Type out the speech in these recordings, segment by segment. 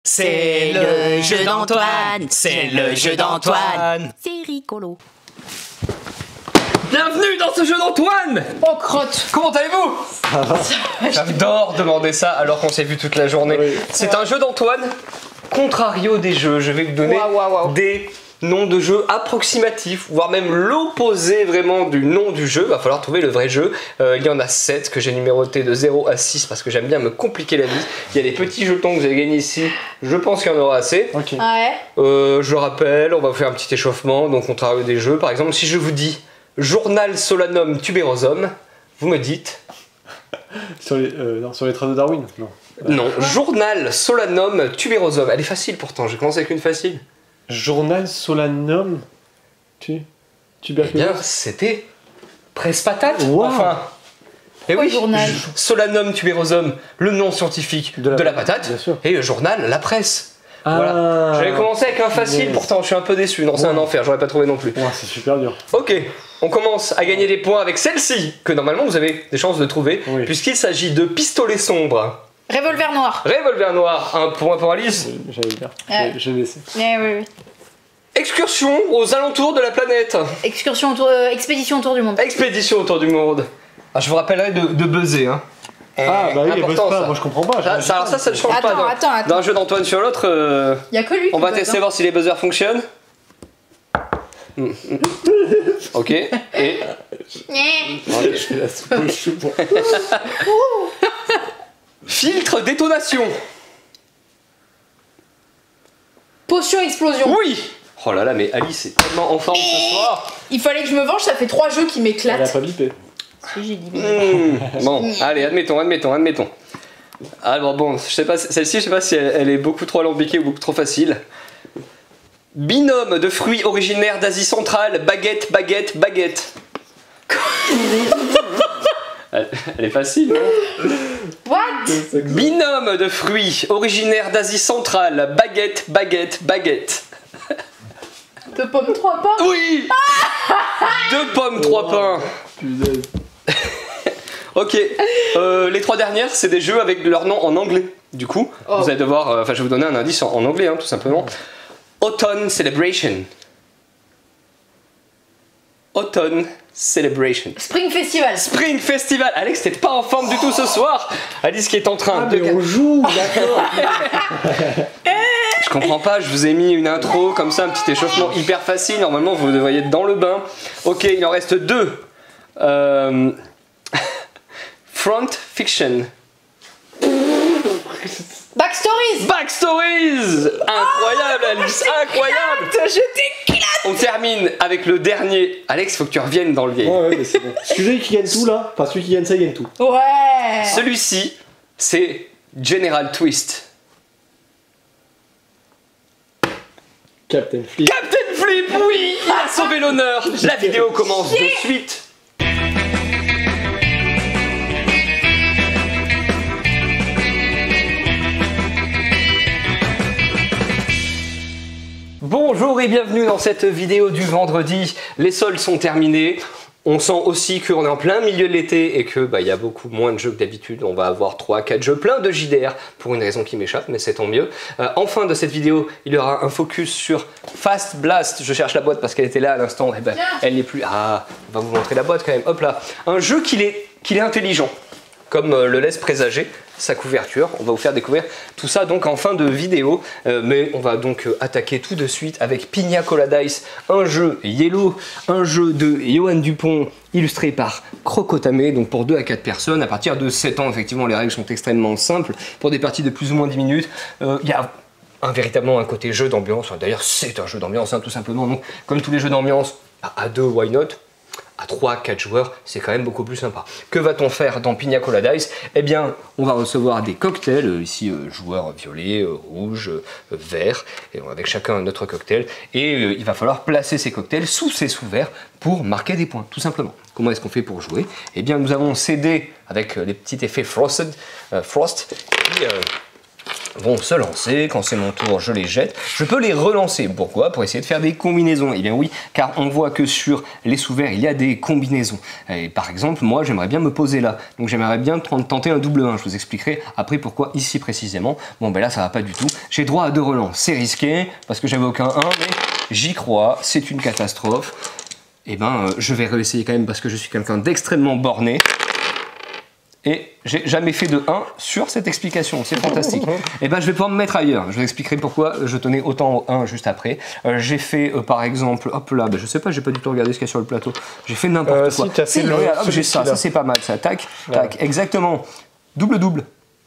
C'est le jeu d'Antoine, c'est le jeu d'Antoine. C'est rigolo. Bienvenue dans ce jeu d'Antoine. Oh crotte. Comment allez-vous? J'adore demander ça alors qu'on s'est vu toute la journée. Oui. C'est un jeu d'Antoine, contrario des jeux. Je vais vous donner des noms de jeux approximatifs, voire même l'opposé vraiment du nom du jeu. Va falloir trouver le vrai jeu. Il y en a 7 que j'ai numérotés de 0 à 6 parce que j'aime bien me compliquer la vie. Il y a les petits jetons que vous avez gagnés ici. Je pense qu'il y en aura assez. Okay. Ouais. Je rappelle, on va faire un petit échauffement, donc contrario des jeux. Par exemple, si je vous dis Journal Solanum Tuberosum, vous me dites... sur les traces de Darwin? Non. Non, Journal Solanum Tuberosum. Elle est facile pourtant, j'ai commencé avec une facile. Journal Solanum Tuberculose. Eh bien, c'était Presse Patate. Wow. Enfin, et oui, journal. Solanum Tuberosum, le nom scientifique de la patate, bien sûr. Et le journal, la presse. Ah, voilà. J'avais commencé avec un facile, pourtant je suis un peu déçu. Non, c'est un enfer, j'aurais pas trouvé non plus. Ouais, c'est super dur. Ok, on commence à gagner des points avec celle-ci, que normalement vous avez des chances de trouver, puisqu'il s'agit de Pistolet Sombre. Revolver noir. Revolver noir, un point pour Alice. J'allais dire, j'ai laissé. Oui. Excursion aux alentours de la planète. Expédition autour du monde. Expédition autour du monde. Ah, je vous rappellerai de buzzer. Hein. Ah bah oui, il buzz pas, moi je comprends pas. Alors ça ne change pas d'un jeu d'Antoine sur l'autre. Il y a que lui. On va tester voir si les buzzers fonctionnent. Ok, et... Je fais la soupe au chou. Filtre détonation. Potion explosion. Oui. Oh là là, mais Alice est tellement en forme ce soir. Il fallait que je me venge, ça fait 3 jeux qui Elle a m'éclatent. pas bipé. Si, j'ai dit. Bon, allez, admettons. Alors bon, je sais pas, celle-ci, je sais pas si elle est beaucoup trop alambiquée ou beaucoup trop facile. Binôme de fruits originaires d'Asie centrale, baguette, baguette, baguette. Elle est facile, non? What? Binôme de fruits originaires d'Asie centrale, baguette, baguette, baguette. 2 pommes, 3 pains. Oui. 2 pommes, 3 pains. Punaise. Ok, les 3 dernières, c'est des jeux avec leur nom en anglais. Du coup, vous allez devoir... Enfin, je vais vous donner un indice en anglais, hein, tout simplement. Autumn Celebration. Autumn Celebration. Spring Festival. Spring Festival. Alex, t'es pas en forme du tout ce soir. Alice qui est en train de... mais on joue, d'accord. Je comprends pas, je vous ai mis une intro comme ça, un petit échauffement hyper facile. Normalement, vous devriez être dans le bain. Ok, il en reste 2. Front Fiction. Backstories. Backstories. Incroyable, Alice, incroyable. Je t'éclate. On termine avec le dernier. Alex, faut que tu reviennes dans le vieil. Ouais, mais c'est bon. Celui qui gagne tout là, enfin celui qui gagne ça, il gagne tout. Ouais. Celui-ci, c'est General Twist. Captain Flip. Captain Flip, oui, il a sauvé l'honneur. La vidéo commence de suite. Bonjour et bienvenue dans cette vidéo du vendredi. Les soldes sont terminés. On sent aussi qu'on est en plein milieu de l'été et que y a beaucoup moins de jeux que d'habitude. On va avoir 3-4 jeux plein de JDR pour une raison qui m'échappe, mais c'est tant mieux. En fin de cette vidéo, il y aura un focus sur Fast Blast. Je cherche la boîte parce qu'elle était là à l'instant. Et elle n'est plus. Ah, on va vous montrer la boîte quand même. Hop là. Un jeu qu'il est intelligent, comme le laisse présager sa couverture. On va vous faire découvrir tout ça donc en fin de vidéo, mais on va donc attaquer tout de suite avec Pina Colada Dice, un jeu Yellow, un jeu de Johan Dupont illustré par Crocotame, donc pour 2 à 4 personnes, à partir de 7 ans. Effectivement, les règles sont extrêmement simples, pour des parties de plus ou moins 10 minutes. Il y a véritablement un côté jeu d'ambiance, d'ailleurs c'est un jeu d'ambiance tout simplement, donc comme tous les jeux d'ambiance, à 2, why not? À 3-4 joueurs, c'est quand même beaucoup plus sympa. Que va-t-on faire dans Pina Colada Dice? Eh bien, on va recevoir des cocktails, ici joueurs violet, rouge, vert, et avec chacun notre cocktail, et il va falloir placer ces cocktails sous ces sous-verts pour marquer des points, tout simplement. Comment est-ce qu'on fait pour jouer? Eh bien, nous avons ces dés avec les petits effets Frost, vont se lancer. Quand c'est mon tour, je les jette. Je peux les relancer. Pourquoi? Pour essayer de faire des combinaisons. Eh bien oui, car on voit que sur les sous-verts, il y a des combinaisons. Et par exemple, moi, j'aimerais bien me poser là. Donc j'aimerais bien tenter un double 1. Je vous expliquerai après pourquoi ici précisément. Bon, ben là, ça va pas du tout. J'ai droit à 2 relances. C'est risqué parce que j'avais aucun 1, mais j'y crois. C'est une catastrophe. Eh ben, je vais réessayer quand même parce que je suis quelqu'un d'extrêmement borné. Et j'ai jamais fait de 1 sur cette explication, c'est fantastique. Et ben je vais pouvoir me mettre ailleurs, je vous expliquerai pourquoi je tenais autant au 1 juste après. J'ai fait par exemple, hop là, ben, je sais pas, j'ai pas du tout regardé ce qu'il y a sur le plateau. J'ai fait n'importe quoi. Si, regarde, hop, j'ai ça c'est pas mal ça, tac, tac, exactement. Double.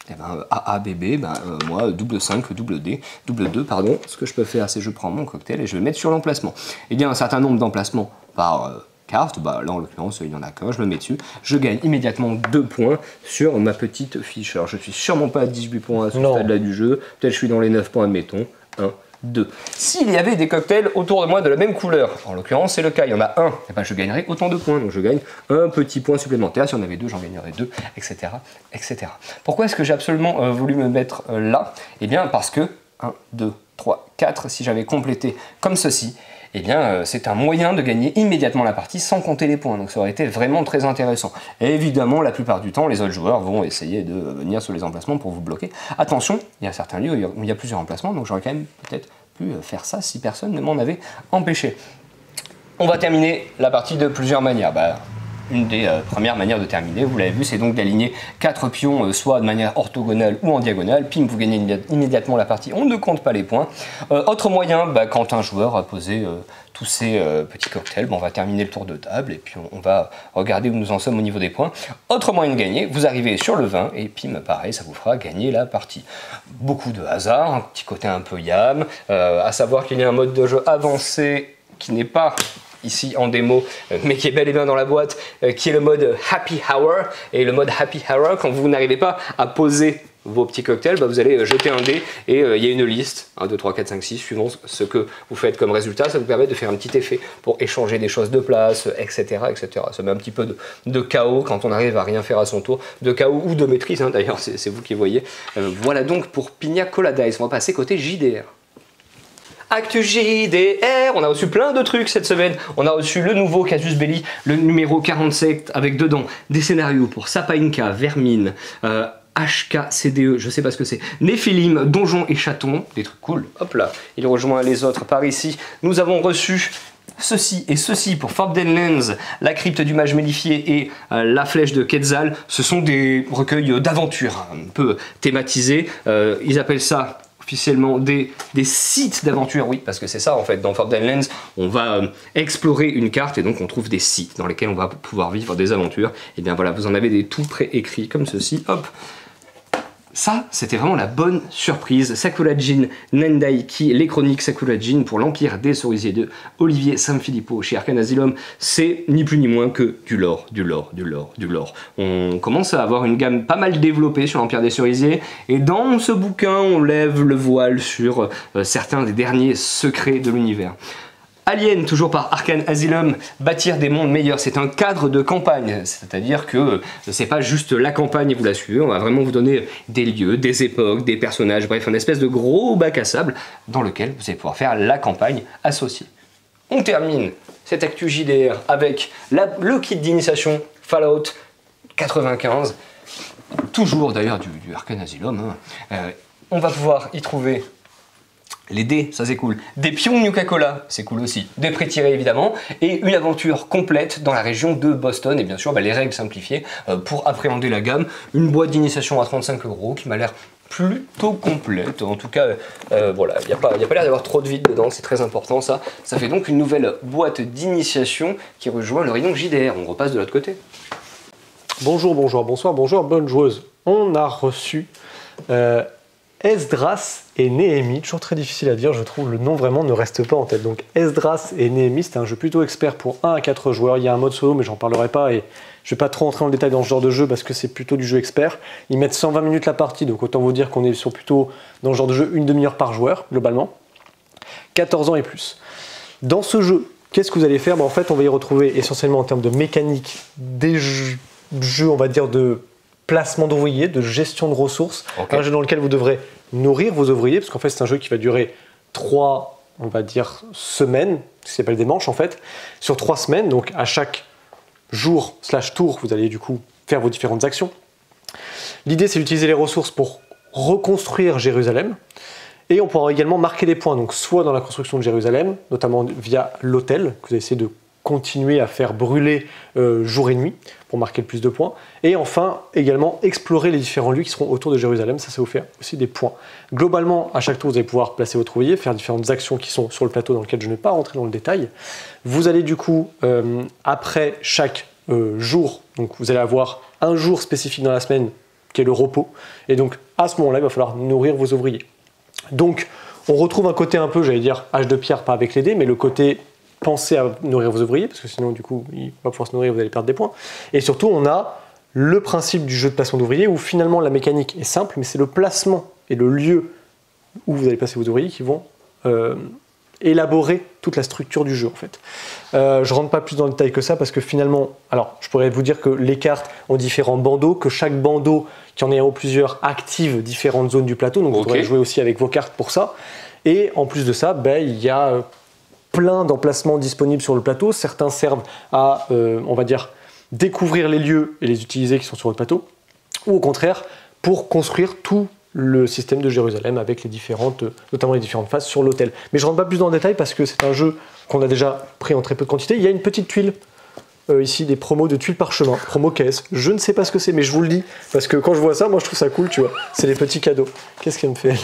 Et ben AA, BB, ben, moi double 5, double D, double 2, pardon. Ce que je peux faire, c'est je prends mon cocktail et je vais le mettre sur l'emplacement. Et bien un certain nombre d'emplacements par carte, bah là en l'occurrence il n'y en a qu'un, je le mets dessus, je gagne immédiatement 2 points sur ma petite fiche. Alors je suis sûrement pas à 18 points à ce stade-là du jeu, peut-être je suis dans les 9 points admettons, 1, 2. S'il y avait des cocktails autour de moi de la même couleur, en l'occurrence c'est le cas, il y en a un, et ben je gagnerais autant de points, donc je gagne un petit point supplémentaire, si on avait 2 j'en gagnerais 2, etc. etc. Pourquoi est-ce que j'ai absolument voulu me mettre là? Eh bien parce que 1, 2, 3, 4, si j'avais complété comme ceci, eh bien c'est un moyen de gagner immédiatement la partie sans compter les points, donc ça aurait été vraiment très intéressant. Et évidemment, la plupart du temps, les autres joueurs vont essayer de venir sur les emplacements pour vous bloquer. Attention, il y a certains lieux où il y a plusieurs emplacements, donc j'aurais quand même peut-être pu faire ça si personne ne m'en avait empêché. On va terminer la partie de plusieurs manières. Une des premières manières de terminer, vous l'avez vu, c'est donc d'aligner 4 pions, soit de manière orthogonale ou en diagonale. Pim, vous gagnez immédiatement la partie, on ne compte pas les points. Autre moyen, quand un joueur a posé tous ces petits cocktails, on va terminer le tour de table et puis on va regarder où nous en sommes au niveau des points. Autre moyen de gagner, vous arrivez sur le 20 et pim, pareil, ça vous fera gagner la partie. Beaucoup de hasard, un petit côté un peu yam, à savoir qu'il y a un mode de jeu avancé qui n'est pas ici en démo, mais qui est bel et bien dans la boîte, qui est le mode Happy Hour. Et le mode Happy Hour, quand vous n'arrivez pas à poser vos petits cocktails, vous allez jeter un dé et il y a une liste, 1, 2, 3, 4, 5, 6, suivant ce que vous faites comme résultat, ça vous permet de faire un petit effet pour échanger des choses de place, etc. etc. Ça met un petit peu de chaos quand on arrive à rien faire à son tour, de chaos ou de maîtrise, d'ailleurs c'est vous qui voyez. Voilà donc pour Pina Colada, on va passer côté JDR. Actu JDR, on a reçu plein de trucs cette semaine. On a reçu le nouveau Casus Belli, le numéro 47, avec dedans des scénarios pour Sapainka, Vermine, HKCDE, je sais pas ce que c'est, Néphilim, Donjons et Chatons, des trucs cool. Hop là, il rejoint les autres par ici. Nous avons reçu ceci et ceci pour Forbidden Lands, la crypte du mage mélifié et la flèche de Quetzal. Ce sont des recueils d'aventures un peu thématisés. Ils appellent ça officiellement des sites d'aventure, oui, parce que c'est ça en fait, dans Forbidden Lands, on va explorer une carte et donc on trouve des sites dans lesquels on va pouvoir vivre des aventures. Et bien voilà, vous en avez des tout préécrits comme ceci, hop. Ça, c'était vraiment la bonne surprise. Sakurajin Nandaiki, les chroniques Sakurajin pour l'Empire des Cerisiers de Olivier Sanfilippo chez Arcane Asylum. C'est ni plus ni moins que du lore, du lore, du lore, du lore. On commence à avoir une gamme pas mal développée sur l'Empire des Cerisiers. Et dans ce bouquin, on lève le voile sur certains des derniers secrets de l'univers. Alien, toujours par Arcane Asylum, bâtir des mondes meilleurs, c'est un cadre de campagne, c'est-à-dire que c'est pas juste la campagne et vous la suivez, on va vraiment vous donner des lieux, des époques, des personnages, bref, un espèce de gros bac à sable dans lequel vous allez pouvoir faire la campagne associée. On termine cette actu JDR avec le kit d'initiation Fallout 95, toujours d'ailleurs du Arcane Asylum, on va pouvoir y trouver les dés, ça c'est cool. Des pions Nuka-Cola, c'est cool aussi. Des prêts tirés évidemment. Et une aventure complète dans la région de Boston. Et bien sûr, les règles simplifiées pour appréhender la gamme. Une boîte d'initiation à 35 € qui m'a l'air plutôt complète. En tout cas, voilà, il n'y a pas l'air d'avoir trop de vide dedans, c'est très important ça. Ça fait donc une nouvelle boîte d'initiation qui rejoint le rayon JDR. On repasse de l'autre côté. Bonjour, bonjour, bonsoir, bonjour, bonne joueuse. On a reçu Esdras et Néhémie, toujours très difficile à dire, je trouve le nom vraiment ne reste pas en tête. Donc Esdras et Néhémie, c'est un jeu plutôt expert pour 1 à 4 joueurs. Il y a un mode solo, mais j'en parlerai pas et je vais pas trop rentrer dans le détail dans ce genre de jeu parce que c'est plutôt du jeu expert. Ils mettent 120 minutes la partie, donc autant vous dire qu'on est sur plutôt dans ce genre de jeu une demi-heure par joueur, globalement. 14 ans et plus. Dans ce jeu, qu'est-ce que vous allez faire? En fait, on va y retrouver essentiellement en termes de mécanique des jeux, on va dire, de placement d'ouvriers, de gestion de ressources, okay. Un jeu dans lequel vous devrez nourrir vos ouvriers, parce qu'en fait c'est un jeu qui va durer 3, on va dire, semaines, ce qui s'appelle des manches en fait, sur 3 semaines, donc à chaque jour/tour, vous allez du coup faire vos différentes actions. L'idée c'est d'utiliser les ressources pour reconstruire Jérusalem, et on pourra également marquer des points, donc soit dans la construction de Jérusalem, notamment via l'autel, que vous allez essayer de continuer à faire brûler jour et nuit pour marquer le plus de points, et enfin également explorer les différents lieux qui seront autour de Jérusalem, ça vous fait aussi des points. Globalement, à chaque tour, vous allez pouvoir placer votre ouvrier, faire différentes actions qui sont sur le plateau dans lequel je ne vais pas rentrer dans le détail. Vous allez du coup, après chaque jour, donc vous allez avoir un jour spécifique dans la semaine qui est le repos, et donc à ce moment-là, il va falloir nourrir vos ouvriers. Donc on retrouve un côté un peu, j'allais dire, âge de pierre, pas avec les dés, mais le côté pensez à nourrir vos ouvriers, parce que sinon, du coup, il va pouvoir se nourrir, vous allez perdre des points. Et surtout, on a le principe du jeu de placement d'ouvriers, où finalement, la mécanique est simple, mais c'est le placement et le lieu où vous allez placer vos ouvriers qui vont élaborer toute la structure du jeu, en fait. Je rentre pas plus dans le détail que ça, parce que finalement, alors, je pourrais vous dire que les cartes ont différents bandeaux, que chaque bandeau, qui en ait plusieurs, active différentes zones du plateau, donc vous pourrez jouer aussi avec vos cartes pour ça. Et en plus de ça, il y a plein d'emplacements disponibles sur le plateau. Certains servent à, on va dire, découvrir les lieux et les utiliser qui sont sur le plateau, ou au contraire, pour construire tout le système de Jérusalem avec les différentes, notamment les différentes phases sur l'autel. Mais je ne rentre pas plus dans le détail parce que c'est un jeu qu'on a déjà pris en très peu de quantité. Il y a une petite tuile, ici, des promos de tuiles parchemin, promo caisse. Je ne sais pas ce que c'est, mais je vous le dis, parce que quand je vois ça, moi je trouve ça cool, tu vois. C'est les petits cadeaux. Qu'est-ce qu'elle me fait?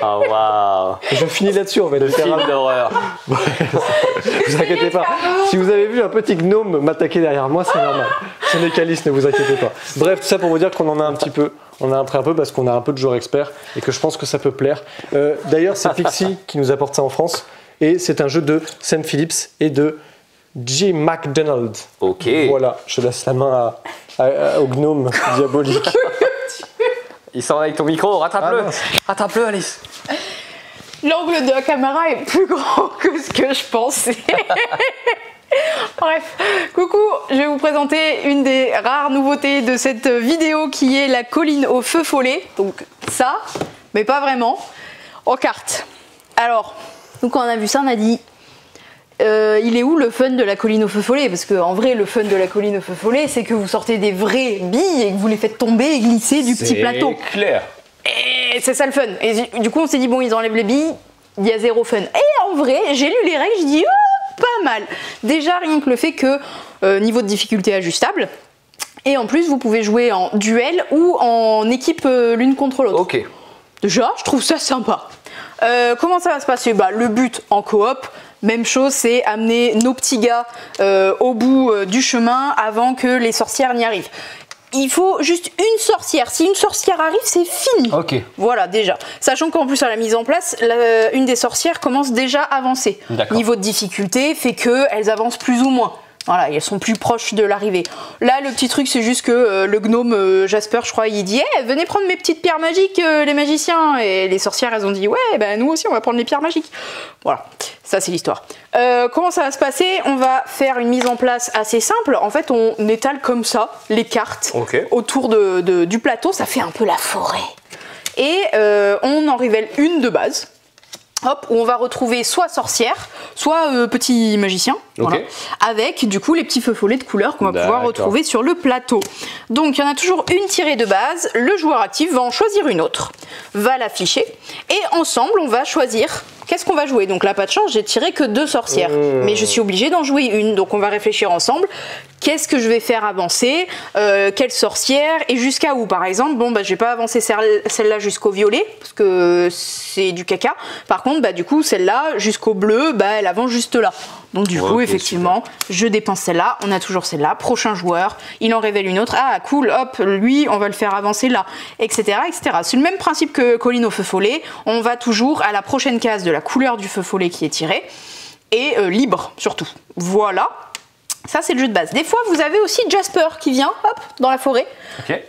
Ah waouh! Je finis là-dessus en fait. Le film d'horreur. Vous inquiétez pas. Si vous avez vu un petit gnome m'attaquer derrière moi, c'est normal. Ce n'est qu'Alice, ne vous inquiétez pas. Bref, tout ça pour vous dire qu'on en a un petit peu. On a appris un peu parce qu'on a un peu de joueurs experts et que je pense que ça peut plaire. D'ailleurs, c'est Pixie qui nous apporte ça en France et c'est un jeu de Sam Phillips et de J. McDonald. Ok. Voilà, je laisse la main au gnome diabolique. Il s'en va avec ton micro, rattrape-le. Rattrape-le, Alice. L'angle de la caméra est plus grand que ce que je pensais. Bref, coucou, je vais vous présenter une des rares nouveautés de cette vidéo qui est la colline au feu follet. Donc ça, mais pas vraiment, en carte. Alors, nous quand on a vu ça, on a dit... il est où le fun de la colline au feu follet? Parce qu'en vrai, le fun de la colline au feu follet, c'est que vous sortez des vraies billes et que vous les faites tomber et glisser du petit plateau. C'est clair. Et c'est ça le fun. Et du coup, on s'est dit, bon, ils enlèvent les billes, il y a zéro fun. Et en vrai, j'ai lu les règles, je dis, oh, pas mal. Déjà, rien que le fait que niveau de difficulté ajustable. Et en plus, vous pouvez jouer en duel ou en équipe l'une contre l'autre. Ok. Déjà, je trouve ça sympa. Comment ça va se passer? Le but en coop, même chose, c'est amener nos petits gars au bout du chemin avant que les sorcières n'y arrivent. Il faut juste une sorcière. Si une sorcière arrive, c'est fini. Ok. Voilà, déjà. Sachant qu'en plus, à la mise en place, une des sorcières commence déjà à avancer. Niveau de difficulté fait qu'elles avancent plus ou moins. Voilà, elles sont plus proches de l'arrivée. Là, le petit truc, c'est juste que le gnome Jasper, je crois, il dit hey, venez prendre mes petites pierres magiques, les magiciens. Et les sorcières, elles ont dit ouais, ben nous aussi, on va prendre les pierres magiques. Voilà, ça, c'est l'histoire. Comment ça va se passer? On va faire une mise en place assez simple. En fait, on étale comme ça les cartes autour du plateau. Ça fait un peu la forêt. Et on en révèle une de base. Hop, où on va retrouver soit sorcière, soit petit magicien, voilà, avec du coup les petits feux follets de couleur qu'on va pouvoir retrouver sur le plateau. Donc il y en a toujours une tirée de base, le joueur actif va en choisir une autre, va l'afficher, et ensemble on va choisir qu'est-ce qu'on va jouer. Donc là pas de chance, j'ai tiré que 2 sorcières, mais je suis obligée d'en jouer une, donc on va réfléchir ensemble. Qu'est-ce que je vais faire avancer, quelle sorcière et jusqu'à où? Par exemple, bon, je vais pas avancer celle-là jusqu'au violet parce que c'est du caca. Par contre, du coup, celle-là jusqu'au bleu, elle avance juste là. Donc du coup, effectivement, je dépense celle-là. On a toujours celle-là. Prochain joueur, il en révèle une autre. Ah, cool, hop, lui, on va le faire avancer là, etc., etc. C'est le même principe que colline au feu follet. On va toujours à la prochaine case de la couleur du feu follet qui est tirée et libre surtout. Voilà. Ça, c'est le jeu de base. Des fois, vous avez aussi Jasper qui vient, hop, dans la forêt.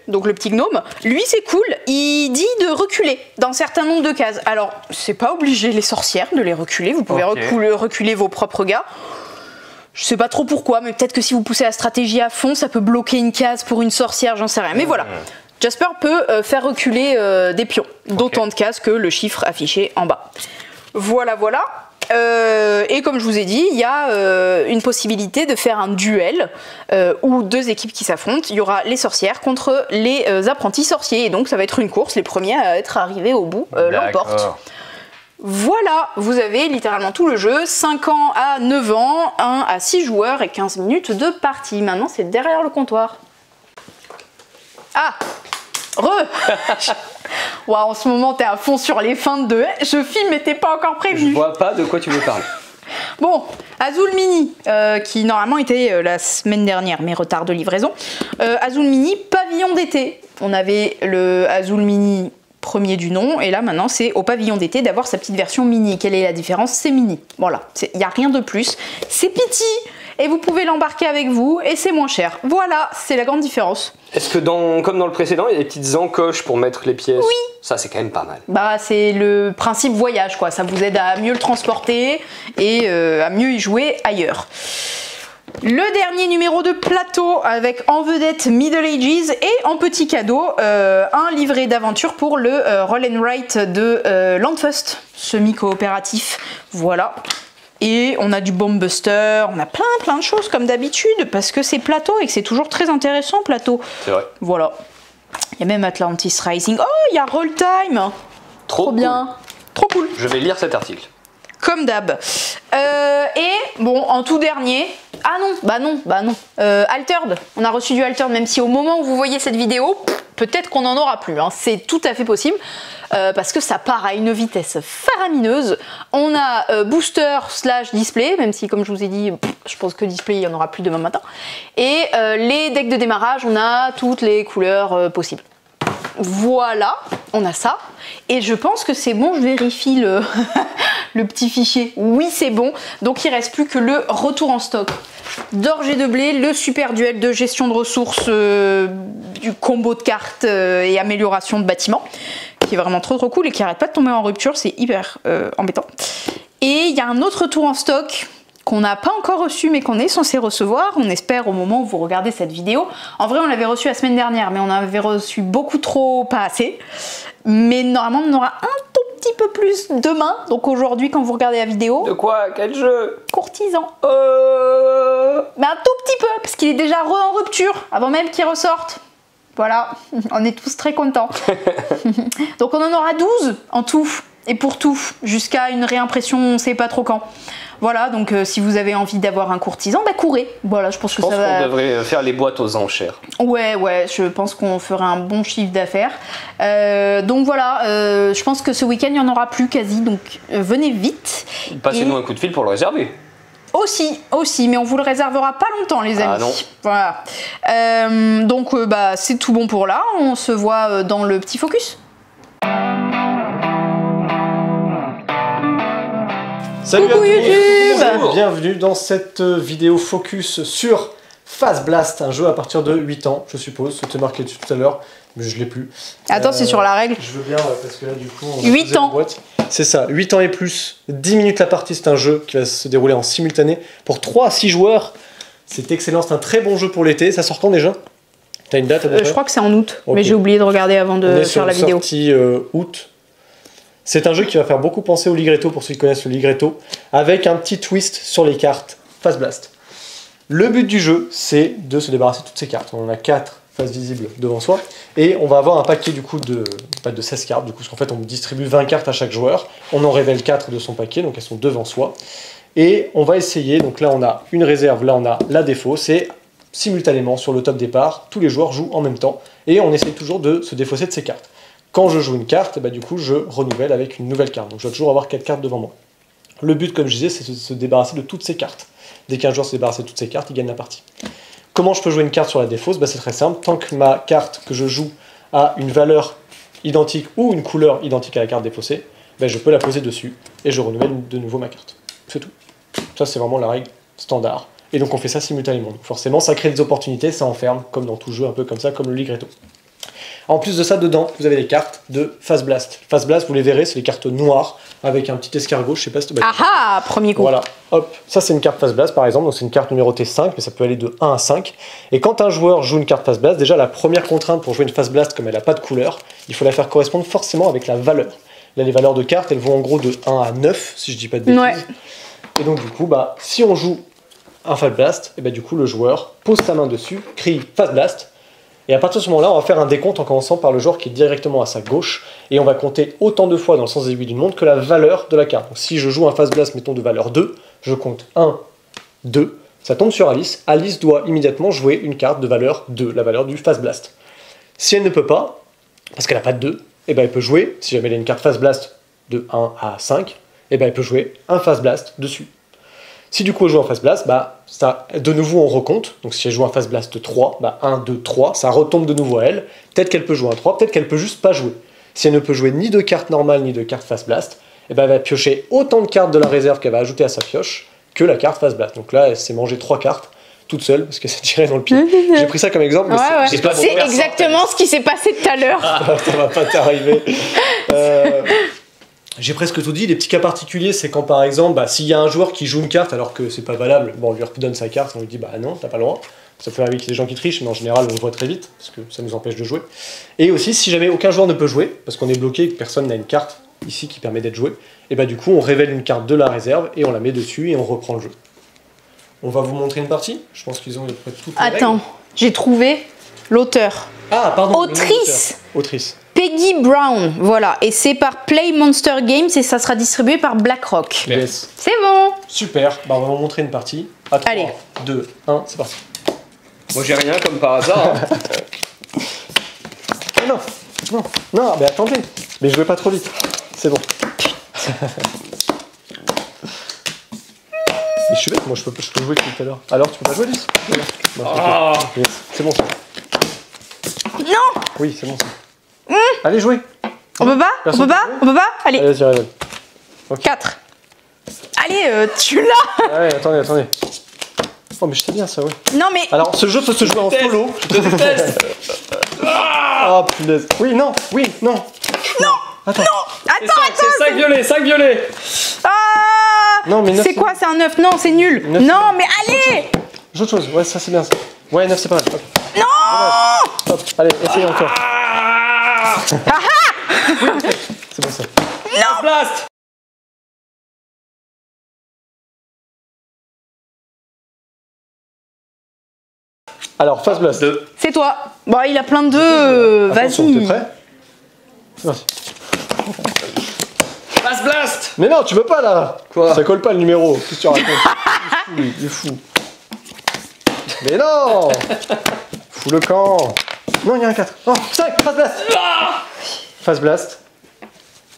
Donc, le petit gnome. Lui, c'est cool. Il dit de reculer dans un certain nombre de cases. Alors, c'est pas obligé, les sorcières, de les reculer. Vous pouvez reculer vos propres gars. Je sais pas trop pourquoi, mais peut-être que si vous poussez la stratégie à fond, ça peut bloquer une case pour une sorcière, j'en sais rien. Mais voilà. Jasper peut faire reculer des pions d'autant de cases que le chiffre affiché en bas. Voilà, voilà. Et comme je vous ai dit, il y a une possibilité de faire un duel où 2 équipes qui s'affrontent. Il y aura les sorcières contre les apprentis sorciers. Et donc ça va être une course. Les premiers à être arrivés au bout l'emportent. Voilà, vous avez littéralement tout le jeu. 5 ans à 9 ans, 1 à 6 joueurs et 15 minutes de partie. Maintenant c'est derrière le comptoir. Ah, wow, en ce moment t'es à fond sur les feintes de je filme mais t'es pas encore prévu. Je vois pas de quoi tu veux parler. Bon, Azul Mini, qui normalement était la semaine dernière, mais retard de livraison. Azul Mini, pavillon d'été. On avait le Azul Mini premier du nom, et là maintenant c'est au pavillon d'été d'avoir sa petite version mini. Quelle est la différence? C'est mini. Voilà, il n'y a rien de plus. C'est petit, et vous pouvez l'embarquer avec vous, et c'est moins cher. Voilà, c'est la grande différence. Est-ce que comme dans le précédent, il y a des petites encoches pour mettre les pièces? Oui. Ça, c'est quand même pas mal. Bah, c'est le principe voyage, quoi. Ça vous aide à mieux le transporter et à mieux y jouer ailleurs. Le dernier numéro de plateau avec en vedette Middle Ages et en petit cadeau un livret d'aventure pour le Roll and Write de Landfust, semi-coopératif. Voilà. Et on a du Bomb Buster, on a plein de choses comme d'habitude parce que c'est plateau et que c'est toujours très intéressant plateau. C'est vrai. Voilà. Il y a même Atlantis Rising. Oh, il y a Roll Time. Trop bien. Cool. Trop cool. Je vais lire cet article. Comme d'hab. Et bon, en tout dernier. Ah non, bah non. Altered. On a reçu du Altered, même si au moment où vous voyez cette vidéo, peut-être qu'on n'en aura plus. Hein. C'est tout à fait possible. Parce que ça part à une vitesse faramineuse. On a booster / display, même si comme je vous ai dit, je pense que display il n'y en aura plus demain matin. Et les decks de démarrage, on a toutes les couleurs possibles. Voilà, on a ça. Et je pense que c'est bon, je vérifie le petit fichier. Oui, c'est bon. Donc il ne reste plus que le retour en stock d'orge et de blé, le super duel de gestion de ressources, du combo de cartes et amélioration de bâtiments, qui est vraiment trop cool et qui arrête pas de tomber en rupture, c'est hyper embêtant. Et il y a un autre retour en stock qu'on n'a pas encore reçu mais qu'on est censé recevoir, on espère au moment où vous regardez cette vidéo. En vrai on l'avait reçu la semaine dernière mais on avait reçu beaucoup trop, pas assez. Mais normalement on en aura un tout petit peu plus demain, donc aujourd'hui quand vous regardez la vidéo. De quoi? Quel jeu? Courtisan. Mais un tout petit peu, parce qu'il est déjà en rupture, avant même qu'il ressorte. Voilà, on est tous très contents. Donc on en aura 12 en tout, et pour tout, jusqu'à une réimpression, on ne sait pas trop quand. Voilà, donc si vous avez envie d'avoir un courtisan, bah courez. Voilà, je pense que ça va. On devrait faire les boîtes aux enchères. Ouais, je pense qu'on ferait un bon chiffre d'affaires. Donc voilà, je pense que ce week-end, il n'y en aura plus quasi, donc venez vite. Passez-nous un coup de fil pour le réserver. Aussi, mais on vous le réservera pas longtemps, les amis. Ah non. Voilà. Donc bah c'est tout bon pour là. On se voit dans le petit focus. Salut Coucou à tous, YouTube. Bienvenue dans cette vidéo focus sur Phase Blast, un jeu à partir de 8 ans, je suppose. C'était marqué dessus tout à l'heure, mais je l'ai plus. Attends, c'est sur la règle. Je veux bien, parce que là, du coup, on a 8 ans. C'est ça, 8 ans et plus, 10 minutes la partie, c'est un jeu qui va se dérouler en simultané pour 3 à 6 joueurs. C'est excellent, c'est un très bon jeu pour l'été. Ça sort quand déjà? T'as une date à peu près? Je crois que c'est en août, Okay. mais j'ai oublié de regarder avant de faire la vidéo. Sortie août. C'est un jeu qui va faire beaucoup penser au Ligretto, pour ceux qui connaissent le Ligretto, avec un petit twist sur les cartes Phase Blast. Le but du jeu, c'est de se débarrasser de toutes ces cartes. On en a 4 faces visibles devant soi, et on va avoir un paquet du coup de 16 cartes, du coup, parce qu'en fait on distribue 20 cartes à chaque joueur, on en révèle 4 de son paquet, donc elles sont devant soi, et on va essayer, donc là on a une réserve, là on a la défausse, et simultanément sur le top départ, tous les joueurs jouent en même temps, et on essaie toujours de se défausser de ces cartes. Quand je joue une carte, bah, du coup, je renouvelle avec une nouvelle carte. Donc, je dois toujours avoir 4 cartes devant moi. Le but, comme je disais, c'est de se débarrasser de toutes ces cartes. Dès qu'un joueur se débarrasse de toutes ces cartes, il gagne la partie. Comment je peux jouer une carte sur la défausse? Bah, c'est très simple. Tant que ma carte que je joue a une valeur identique ou une couleur identique à la carte défaussée, bah, je peux la poser dessus et je renouvelle de nouveau ma carte. C'est tout. Ça, c'est vraiment la règle standard. Et donc, on fait ça simultanément. Donc, forcément, ça crée des opportunités, ça enferme, comme dans tout jeu, un peu comme ça, comme le Ligretto. En plus de ça, dedans, vous avez les cartes de Phase Blast. Phase Blast, vous les verrez, c'est les cartes noires, avec un petit escargot, je sais pas si tu Ah ah, premier coup. Voilà, hop, ça c'est une carte face blast par exemple, donc c'est une carte numérotée 5, mais ça peut aller de 1 à 5. Et quand un joueur joue une carte face blast, déjà la première contrainte pour jouer une face blast, comme elle n'a pas de couleur, il faut la faire correspondre forcément avec la valeur. Là, les valeurs de cartes, elles vont en gros de 1 à 9, si je dis pas de bêtises. Ouais. Et donc du coup, bah, si on joue un face blast, et bah, du coup le joueur pose sa main dessus, crie face blast, et à partir de ce moment-là, on va faire un décompte en commençant par le joueur qui est directement à sa gauche, et on va compter autant de fois dans le sens des aiguilles d'une montre que la valeur de la carte. Donc si je joue un face blast, mettons de valeur 2, je compte 1, 2, ça tombe sur Alice. Alice doit immédiatement jouer une carte de valeur 2, la valeur du face blast. Si elle ne peut pas, parce qu'elle n'a pas de 2, et ben elle peut jouer, si jamais elle a une carte face blast de 1 à 5, et ben elle peut jouer un face blast dessus. Si du coup elle joue un face blast, bah, ça, de nouveau on recompte. Donc si elle joue un face blast 3, bah 1, 2, 3, ça retombe de nouveau à elle. Peut-être qu'elle peut jouer un 3, peut-être qu'elle peut juste pas jouer. Si elle ne peut jouer ni de carte normale ni de carte face blast, et ben elle va piocher autant de cartes de la réserve qu'elle va ajouter à sa pioche que la carte face blast. Donc là elle s'est mangé 3 cartes toute seule parce qu'elle s'est tirée dans le pied. J'ai pris ça comme exemple, mais c'est exactement ce qui s'est passé tout à l'heure. Ça va pas t'arriver. J'ai presque tout dit. Les petits cas particuliers, c'est quand par exemple, bah, s'il y a un joueur qui joue une carte alors que c'est pas valable, bon, on lui redonne sa carte, on lui dit bah non, t'as pas le droit. Ça peut arriver qu'il y ait des gens qui trichent, mais en général on le voit très vite parce que ça nous empêche de jouer. Et aussi, si jamais aucun joueur ne peut jouer, parce qu'on est bloqué et que personne n'a une carte ici qui permet d'être joué, et bah du coup on révèle une carte de la réserve et on la met dessus et on reprend le jeu. On va vous montrer une partie. Je pense qu'ils ont à peu près toutes les Attends, règles. j'ai trouvé l'auteur. Ah pardon. Autrice. Autrice. Peggy Brown, voilà, et c'est par Play Monster Games et ça sera distribué par BlackRock. Yes. C'est bon. Super, bah, on va vous montrer une partie. À 3, Allez. 2, 1, c'est parti. Moi j'ai rien comme par hasard. Non, non, non, mais attendez, mais jouez pas trop vite, c'est bon. Mais je suis bête, moi je peux jouer tout à l'heure. Alors tu peux pas jouer, Alice? Ah. Yes. C'est bon ça. Non. Oui, c'est bon ça. Allez, jouez. On peut pas? Personne On peut pas? peut jouer On peut pas? Allez. Allez, vas-y, révèle. Okay. 4. Allez, tu l'as. Ah ouais, attendez. Oh, mais je sais bien ça, oui. Non mais... Alors, ce jeu peut se jouer en solo. Je déteste. Ah, punaise. Oui, non. Non. Attends. C'est 5 violets, 5 violets. Ah. Non, mais 9, c'est quoi? C'est un 9? Non, c'est nul. 9, non, mais allez. Autre chose, ouais, ça c'est bien ça. Ouais, 9 c'est pas mal. Hop. Non. Hop, allez, essayez encore. Ah ah. C'est bon ça. Non. Blast. Alors, Face Blast. 2. C'est toi. Bon, il a plein de 2. Attention, t'es Vas-y. prêt? C'est parti. Face blast. Mais non, tu peux pas là. Quoi? Ça colle pas le numéro. Qu'est-ce que tu racontes? Il est fou. Mais non. Fous le camp. Non, il y a un 4. Oh, 5, Face Blast. Face Blast.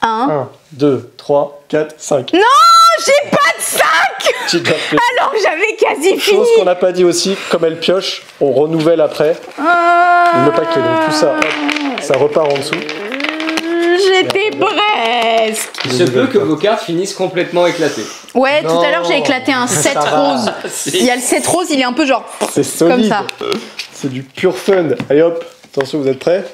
1. 1, 2, 3, 4, 5. Non, j'ai pas de 5. Alors que j'avais quasi fini. Chose qu'on n'a pas dit aussi, comme elle pioche, on renouvelle après le paquet. Donc tout ça, hop, ça repart en dessous. J'étais presque. Il se peut que vos cartes finissent complètement éclatées. Ouais, Non. tout à l'heure j'ai éclaté un 7 Ça va. rose. Il y a le 7 rose, il est un peu genre C'est solide. comme ça. C'est du pur fun. Allez hop, attention, vous êtes prêts?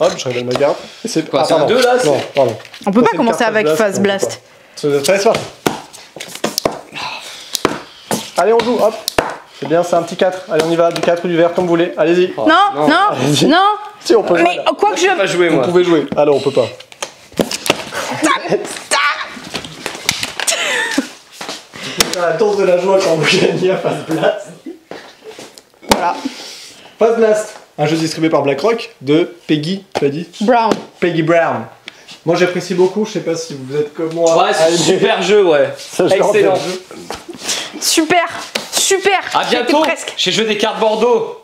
Hop, je révèle ma carte. Et c'est Quoi, c'est un pardon. 2 là? Non, pardon. On peut Ça, pas c'est une commencer carte avec Face on peut Blast. pas. Vous êtes prêts, c'est parti. Allez, on joue, hop. C'est bien, c'est un petit 4. Allez, on y va, du 4 ou du vert, comme vous voulez. Allez-y. Oh, Non, non, Allez-y. non. Si, on peut jouer. Mais là. quoi que Je peux pas je... jouer Vous moi. pouvez jouer. Alors, on peut pas. La danse de la joie quand vous gagnez à Face Blast. Voilà. Face Blast, un jeu distribué par BlackRock de Peggy, tu as dit? Brown. Peggy Brown. Moi j'apprécie beaucoup, je sais pas si vous êtes comme moi. Ouais, c'est un super jeu, ouais. Ce genre de Excellent. jeu. Super. Super. À J'étais bientôt presque. chez Jeux des cartes Bordeaux.